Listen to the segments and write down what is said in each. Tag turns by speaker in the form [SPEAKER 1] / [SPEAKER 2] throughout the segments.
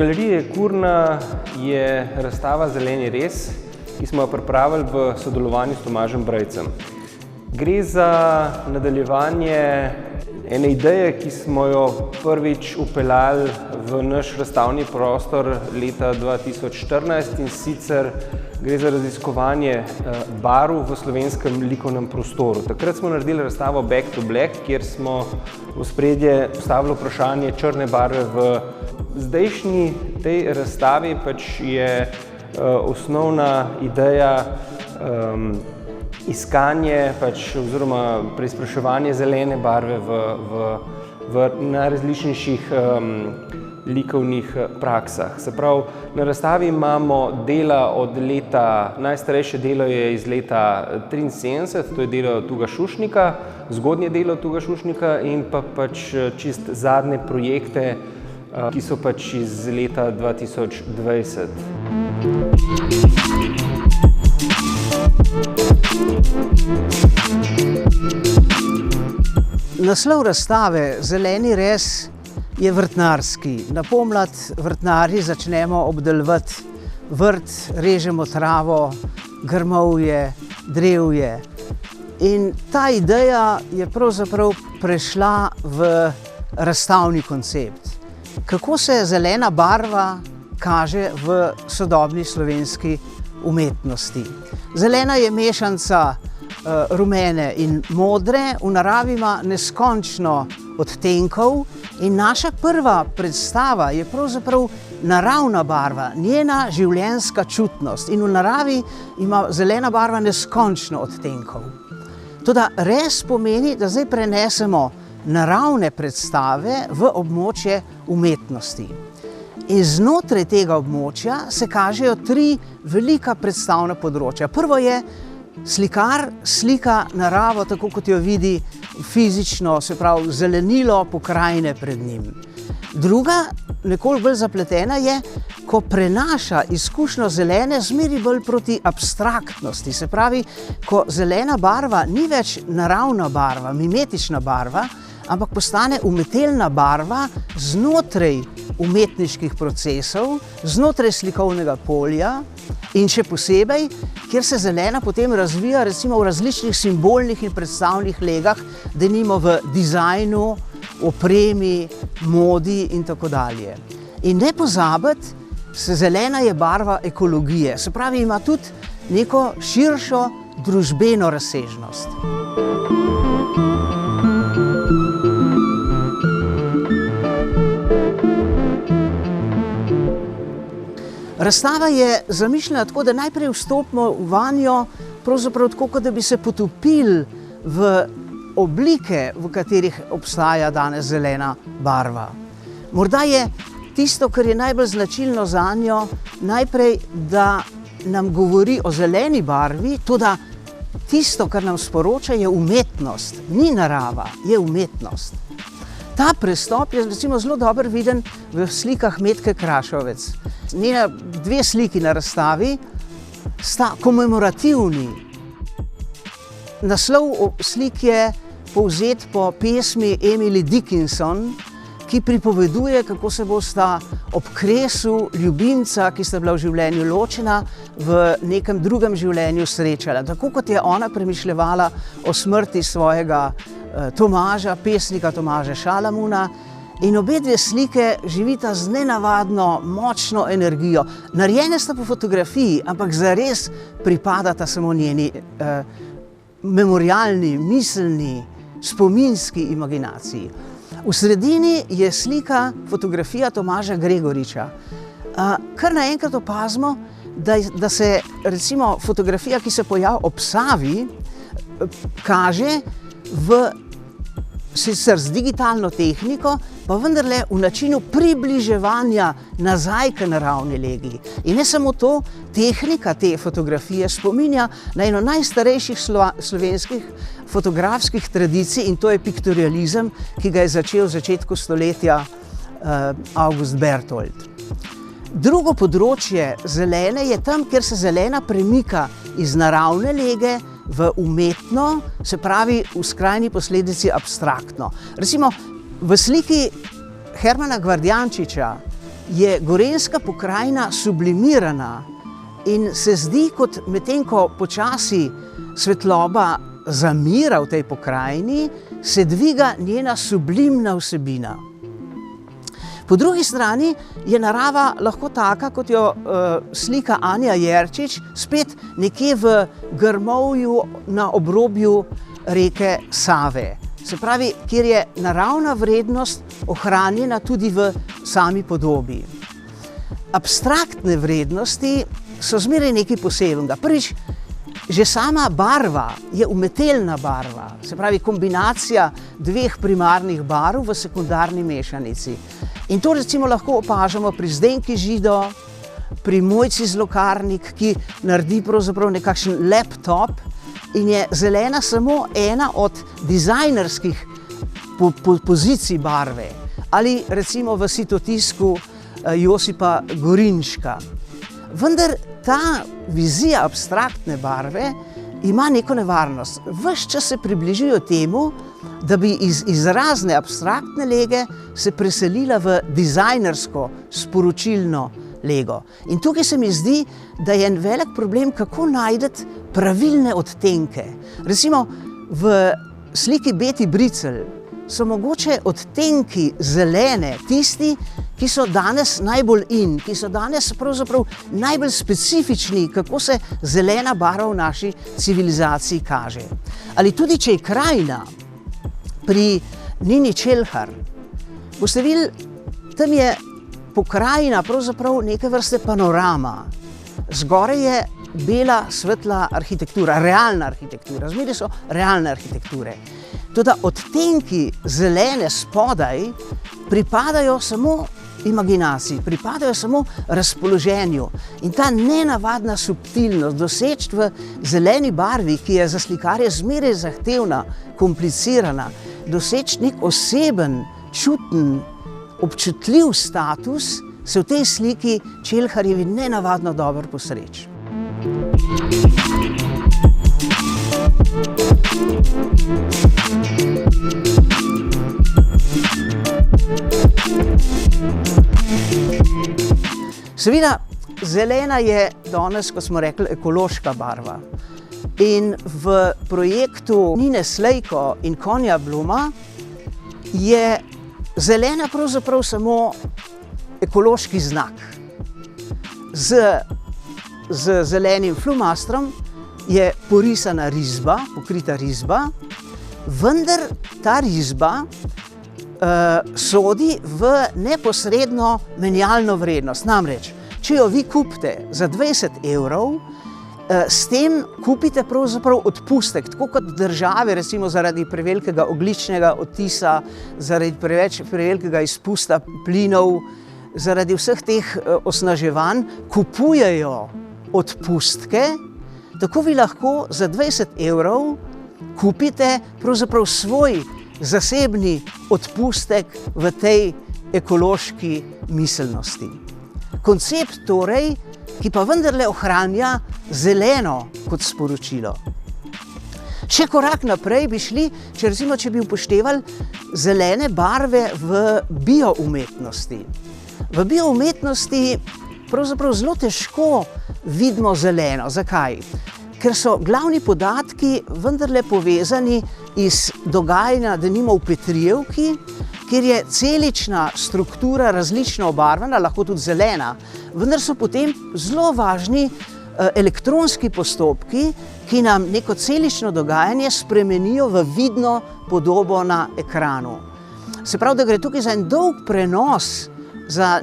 [SPEAKER 1] Fotogalerije Kurna je razstava Zeleni res, ki smo jo pripravili v sodelovanju s Tomažem Brejcem. Gre za nadaljevanje ene ideje, ki smo jo prvič vpeljali v naš razstavni prostor leta 2014, in sicer gre za raziskovanje barv v slovenskem likovnem prostoru. Takrat smo naredili razstavo Back to Black, kjer smo v ospredje postavili vprašanje črne barve. V zdajšnji tej razstavi je osnovna ideja iskanje oziroma preizpraševanje zelene barve v najrazličnejših likovnih praksah. Se pravi, na razstavi imamo dela od leta, najstarejše delo je iz leta 1973, to je delo Tuga Šušnika, zgodnje delo Tuga Šušnika, in čist zadnje projekte, ki so iz leta 2020.
[SPEAKER 2] Naslov razstave Zeleni res je vrtnarski. Na pomlad vrtnarji začnemo obdelovati vrt, režemo travo, grmovje, drevje. In ta ideja je pravzaprav prešla v razstavni koncept. Kako se zelena barva kaže v sodobni slovenski umetnosti? Zelena je mešanca rumene in modre, v naravi ima neskončno odtenkov, in naša prva predstava je pravzaprav naravna barva, njena življenjska čutnost, in v naravi ima zelena barva neskončno odtenkov. Toda res pomeni, da zdaj prenesemo naravne predstave v območje umetnosti. In znotraj tega območja se kažejo tri velika predstavna področja. Prvo je slikar slika naravo tako, kot jo vidi fizično, se pravi zelenilo pokrajine pred njim. Druga, nekoliko bolj zapletena, je, ko prenaša izkušnjo zelene zmeri bolj proti abstraktnosti. Se pravi, ko zelena barva ni več naravna barva, mimetična barva, ampak postane umetelna barva znotraj umetniških procesov, znotraj slikovnega polja, in še posebej, kjer se zelena potem razvija recimo v različnih simbolnih in predstavnih legah, denimo v dizajnu, opremi, modi in tako dalje. In ne pozabiti, zelena je barva ekologije, se pravi, ima tudi neko širšo družbeno razsežnost. Razstava je zamišljena tako, da najprej vstopimo vanjo pravzaprav tako, kot da bi se potopili v oblike, v katerih obstaja danes zelena barva. Morda je tisto, kar je najbolj značilno zanjo, najprej, da nam govori o zeleni barvi, toda tisto, kar nam sporoča, je umetnost, ni narava, je umetnost. Ta prestop je recimo zelo dobro viden v slikah Metke Krašovec. Njena dve sliki na razstavi sta komemorativni. Naslov slik je povzet po pesmi Emily Dickinson, ki pripoveduje, kako se bosta ob kresu ljubimca, ki sta bila v življenju ločena, v nekem drugem življenju srečala. Tako kot je ona premišljevala o smrti svojega Tomaža, pesnika Tomaža Šalamuna, in obe dve slike živita z nenavadno močno energijo. Narejene sta po fotografiji, ampak zares pripadata samo njeni memorialni, miselni, spominski imaginaciji. V sredini je slika, fotografija Tomaža Gregoriča. Kar naenkrat opazimo, da se recimo fotografija, ki se pojavi ob Savi, kaže sicer z digitalno tehniko, pa vendarle v načinu približevanja nazaj k naravni legi. In ne samo to, tehnika te fotografije spominja na eno najstarejših slovenskih fotografskih tradicij, in to je piktorializem, ki ga je začel v začetku stoletja August Berthold. Drugo področje zelene je tam, kjer se zelena premika iz naravne lege v umetno, se pravi v skrajni posledici abstraktno. Recimo v sliki Hermana Gvardjančiča je Gorenjska pokrajina sublimirana in se zdi, kot medtem ko počasi svetloba zamira v tej pokrajini, se dviga njena sublimna vsebina. Po drugi strani je narava lahko taka, kot jo slika Anja Jerčič, spet nekje v grmovju na obrobju reke Save. Se pravi, kjer je naravna vrednost ohranjena tudi v sami podobi. Abstraktne vrednosti so zmeraj nekaj posebnega. Prvič, že sama barva je umetelna barva, se pravi kombinacija dveh primarnih barv v sekundarni mešanici. In to recimo lahko opažamo pri Zdenki Žido, pri Mojci Zlokarnik, ki naredi pravzaprav nekakšen laptop in je zelena samo ena od dizajnerskih pozicij barve. Ali recimo v sitotisku Josipa Gorinška. Vendar ta vizija abstraktne barve ima neko nevarnost. Ves čas se približujejo temu, da bi iz izrazne abstraktne lege se preselila v dizajnersko, sporočilno lego. In tukaj se mi zdi, da je en velik problem, kako najti pravilne odtenke. Recimo v sliki Beti Bricelj so mogoče odtenki zelene tisti, ki so danes najbolj in, ki so danes pravzaprav najbolj specifični, kako se zelena barva v naši civilizaciji kaže. Ali tudi, če je krajina pri Nini Čelhar, boste videli, tam je pokrajina pravzaprav neke vrste panorama. Zgoraj je bela, svetla arhitektura, realna arhitektura, zmeraj so realne arhitekture. Toda odtenki zelene spodaj pripadajo samo imaginaciji, pripadajo samo razpoloženju. In ta nenavadna subtilnost doseči v zeleni barvi, ki je za slikarje zmeraj zahtevna, komplicirana, doseči nek oseben, čuten, občutljiv status, se v tej sliki Čelharjevi nenavadno dobro posreči. Seveda, zelena je danes, kot smo rekli, ekološka barva. In v projektu Nine Slejko in Konja Bluma je zelena pravzaprav samo ekološki znak. Z zelenim flomastrom je porisana risba, pokrita risba, vendar ta risba sodi v neposredno menjalno vrednost. Namreč, če jo vi kupite za 20 evrov, s tem kupite pravzaprav odpustek, tako kot države, recimo zaradi prevelikega ogljičnega odtisa, zaradi prevelikega izpusta plinov, zaradi vseh teh osnaževanj kupujejo odpustke, tako vi lahko za 20 evrov kupite pravzaprav svoj zasebni odpustek v tej ekološki miselnosti. Koncept torej, ki pa vendarle ohranja zeleno kot sporočilo. Še korak naprej bi šli, če bi upoštevali zelene barve v bioumetnosti. V bioumetnosti pravzaprav zelo težko vidimo zeleno. Zakaj? Ker so glavni podatki vendarle povezani iz dogajanja, denimo v Petrijevki, kjer je celična struktura različno obarvana, lahko tudi zelena, vendar so potem zelo važni elektronski postopki, ki nam neko celično dogajanje spremenijo v vidno podobo na ekranu. Se pravi, da gre tukaj za en dolg prenos, za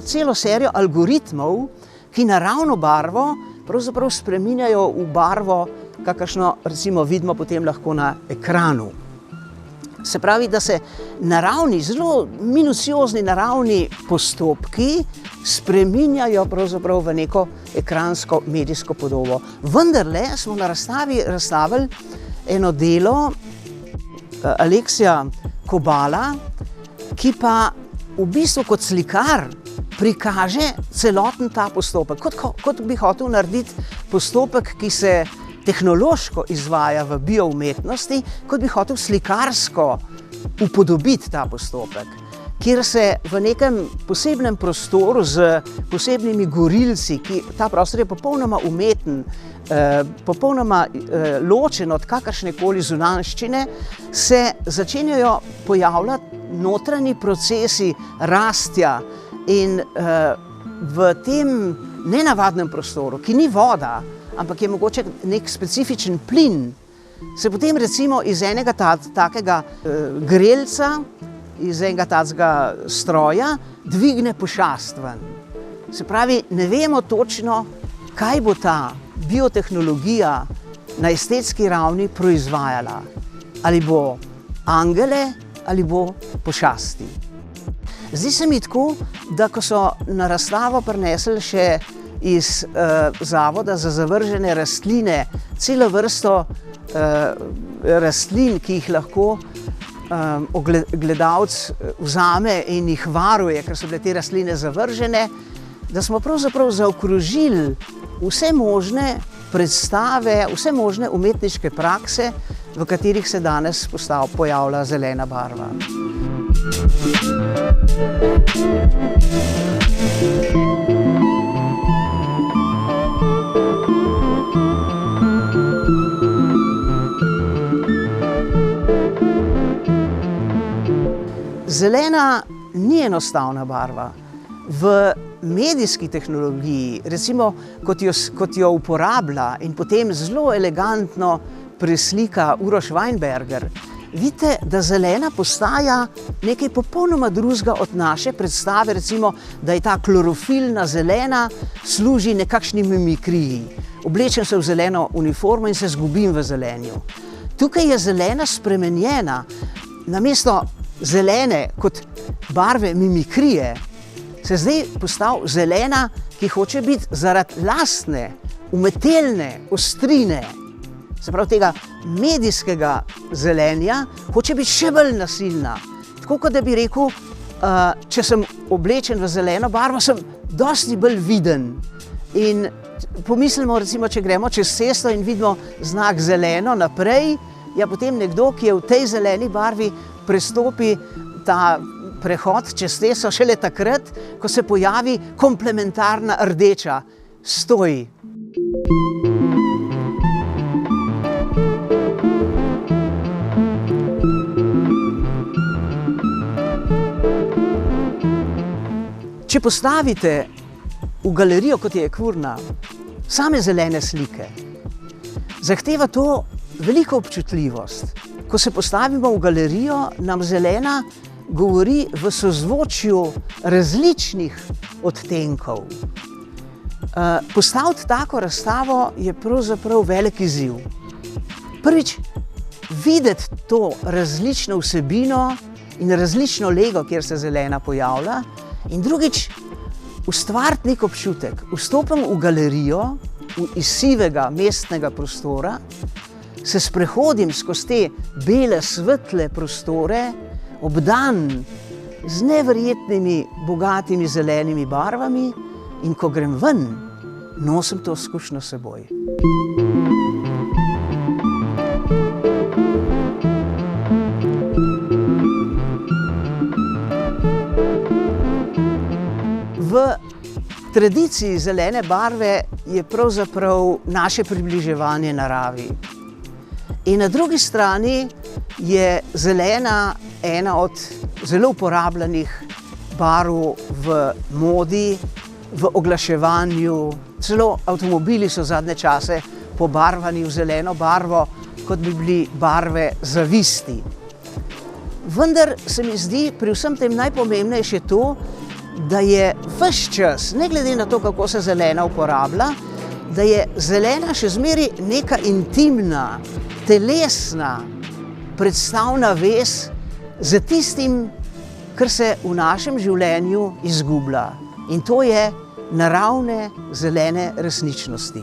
[SPEAKER 2] celo serijo algoritmov, ki naravno barvo pravzaprav spreminjajo v barvo, kakršno recimo vidimo potem lahko na ekranu. Se pravi, da se naravni, zelo minuciozni naravni postopki spreminjajo pravzaprav v neko ekransko medijsko podobo. Vendarle smo na razstavi razstavili eno delo Aleksija Kobala, ki pa v bistvu kot slikar prikaže celoten ta postopek. Kot bi hotel narediti postopek, ki se tehnološko izvaja v bioumetnosti, kot bi hotel slikarsko upodobiti ta postopek. kjer se v nekem posebnem prostoru z posebnimi gorilci, ta prostor je popolnoma umeten, popolnoma ločen od kakršnekoli zunanjščine, se začenjajo pojavljati notranji procesi rastja in v tem nenavadnem prostoru, ki ni voda, ampak je mogoče nek specifičen plin, se potem recimo iz enega takega grelca, iz enega takega stroja dvigne pošast ven. Se pravi, ne vemo točno, kaj bo ta biotehnologija na estetski ravni proizvajala. Ali bo angele, ali bo pošasti. Zdi se mi tako, da ko so na razstavo prinesli še iz Zavoda za zavržene rastline celo vrsto rastlin, ki jih lahko gledalec vzame in jih varuje, ker so bile te rastline zavržene, da smo pravzaprav zaokrožili vse možne predstave, vse možne umetniške prakse, v katerih se danes pojavlja zelena barva. Zelena ni enostavna barva. V medijski tehnologiji, recimo kot jo uporablja in potem zelo elegantno preslika Uroš Weinberger, vidite, da zelena postaja nekaj popolnoma drugega od naše predstave, recimo, da je ta klorofilna zelena služi nekakšni mimikriji. Oblečem se v zeleno uniformo in se zgubim v zelenju. Tukaj je zelena spremenjena. Namesto zelene kot barve mimikrije se zdaj postal zelena, ki hoče biti zaradi lastne, umetelne ostrine, se pravi tega medijskega zelenja, hoče biti še bolj nasilna. Tako kot da bi rekel, če sem oblečen v zeleno barvo, sem dosti bolj viden. In pomislimo, recimo, če gremo čez cesto in vidimo znak zeleno naprej, ja, potem nekdo, ki je v tej zeleni barvi, prestopi ta prehod čez cesto šele takrat, ko se pojavi komplementarna rdeča. Stoj! Če postavite v galerijo, kot je Ekvurna, same zelene slike, zahteva to veliko občutljivost. Ko se postavimo v galerijo, nam zelena govori v sozvočju različnih odtenkov. Postaviti tako razstavo je pravzaprav velik izziv. Prvič, videti to različno vsebino in različno lego, kjer se zelena pojavlja, in drugič, ustvariti nek občutek. Vstopim v galerijo, iz sivega mestnega prostora, se sprehodim skozi te bele, svetle prostore, obdan z neverjetnimi, bogatimi zelenimi barvami, in ko grem ven, nosim to izkušnjo s seboj. V tradiciji zelene barve je pravzaprav naše približevanje naravi. In na drugi strani je zelena ena od zelo uporabljenih barv v modi, v oglaševanju. Celo avtomobili so zadnje čase pobarvani v zeleno barvo, kot bi bili barve zavisti. Vendar se mi zdi pri vsem tem najpomembnejše to, da je ves čas, ne glede na to, kako se zelena uporablja, da je zelena še zmeraj neka intimna, telesna, predstavna vez za tistim, kar se v našem življenju izgublja. In to je naravne zelene resničnosti.